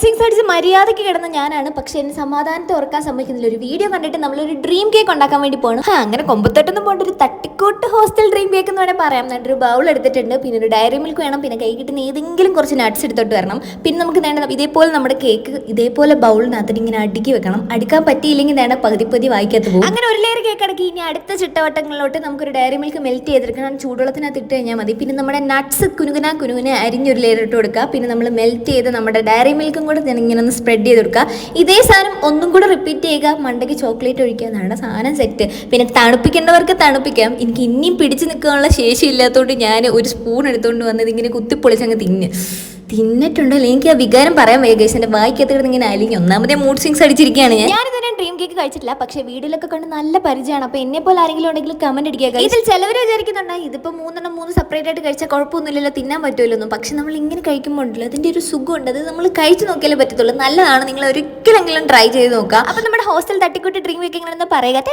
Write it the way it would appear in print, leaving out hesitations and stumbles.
Sings അടിച്ച് മര്യാദയ്ക്ക് കിടന്ന ഞാനാണ്. പക്ഷെ എന്നെ സമാധാനത്തെ ഓർക്കാൻ സമ്മതിക്കുന്നില്ല. ഒരു വീഡിയോ കണ്ടിട്ട് നമ്മളൊരു ഡ്രീം കേക്ക് ഉണ്ടാക്കാൻ വേണ്ടി പോകണം. അങ്ങനെ കൊമ്പത്തൊട്ടൊന്നും പോകേണ്ട, ഒരു തട്ടിക്കൂട്ട് ഹോസ്റ്റൽ ഡ്രീം കേക്ക് എന്ന് വേണേൽ പറയാം. എന്നിട്ടൊരു ബൗൾ എടുത്തിട്ടുണ്ട്, പിന്നെ ഒരു ഡയറി മിൽക്ക് വേണം, പിന്നെ കൈ കിട്ടുന്ന ഏതെങ്കിലും കുറച്ച് നട്ട്സ് എടുത്തോട്ട് വരണം. പിന്നെ നമുക്ക് വേണ്ട ഇതേപോലെ നമ്മുടെ കേക്ക് ഇതേപോലെ ബൗളിനകത്തിട്ട് ഇങ്ങനെ അടുക്കി വെക്കണം. അടുക്കാൻ പറ്റിയില്ലെങ്കിൽ വേണ്ട പകുതി വായിക്കാത്ത പോകും. അങ്ങനെ ഒരു ലെയർ കേക്ക് അടക്കി ഇനി അടുത്ത ചിട്ടവട്ടങ്ങളിലോട്ട് നമുക്കൊരു ഡയറി മിൽക്ക് മെൽറ്റ് ചെയ്തെടുക്കണം. ചൂടുവെള്ളത്തിനകത്ത് ഇട്ട് കഴിഞ്ഞാൽ മതി. പിന്നെ നമ്മുടെ നട്ട്സ് കുനുകുന അരിഞ്ഞൊരു ലെയർ ഇട്ട് കൊടുക്കുക. പിന്നെ നമ്മൾ മെൽറ്റ് ചെയ്ത് നമ്മുടെ ഡയറി മിൽക്കും കൂടെ ഇങ്ങനെ ഒന്ന് സ്പ്രെഡ് ചെയ്ത് കൊടുക്കുക. ഇതേ സാധനം ഒന്നും കൂടെ റിപ്പീറ്റ് ചെയ്യുക. മണ്ടയ്ക്ക് ചോക്ലേറ്റ് ഒഴിക്കുക. നമ്മുടെ സാധനം സെറ്റ്. പിന്നെ തണുപ്പിക്കേണ്ടവർക്ക് തണുപ്പിക്കാം. എനിക്ക് ഇനിയും പിടിച്ചു നിൽക്കാനുള്ള ശേഷി ഇല്ലാത്തതുകൊണ്ട് ഞാൻ ഒരു സ്പൂൺ എടുത്തുകൊണ്ട് വന്നത് ഇങ്ങനെ കുത്തിപ്പൊളിച്ചങ്ങ് തിന്നിട്ടുണ്ടല്ലോ. എനിക്ക് ആ വികാരം പറയാൻ വയ്യ. എൻ്റെ വായിക്കകത്ത് ഇങ്ങനെ അലിഞ്ഞു. ഒന്നാമതേ മൂഡ് സ്വിങ്സ് അടിച്ചിരിക്കുകയാണ് ഞാനിതുവരെ ഡ്രീം കേക്ക് കഴിച്ചിട്ടില്ല. പക്ഷേ വീഡിയോയിലൊക്കെ കണ്ട് നല്ല പരിചയമാണ്. അപ്പോൾ എന്നെ പോലെ ആരെങ്കിലും ഉണ്ടെങ്കിൽ കമന്റ് അടിക്കുക. ഇതിൽ ചിലവർ വിചാരിക്കുന്നുണ്ട് ഇതിപ്പോൾ മൂന്ന് സെപ്പറേറ്റ് ആയിട്ട് കഴിച്ചാൽ കുഴപ്പമൊന്നുമില്ലല്ലോ, തിന്നാൻ പറ്റുമല്ലോ. പക്ഷെ നമ്മൾ ഇങ്ങനെ കഴിക്കുമ്പോൾ ഉണ്ടല്ലോ അതിൻ്റെ ഒരു സുഖമുണ്ട്. അത് നമ്മൾ കഴിച്ച് നോക്കിയാലേ പറ്റത്തുള്ളൂ. നല്ലതാണ്. നിങ്ങൾ ഒരിക്കലെങ്കിലും ട്രൈ ചെയ്ത് നോക്കുക. അപ്പോൾ നമ്മുടെ ഹോസ്റ്റൽ തട്ടിക്കൂട്ടി ഡ്രീം കേക്ക് എങ്ങനെയാണെന്ന് പറയുക.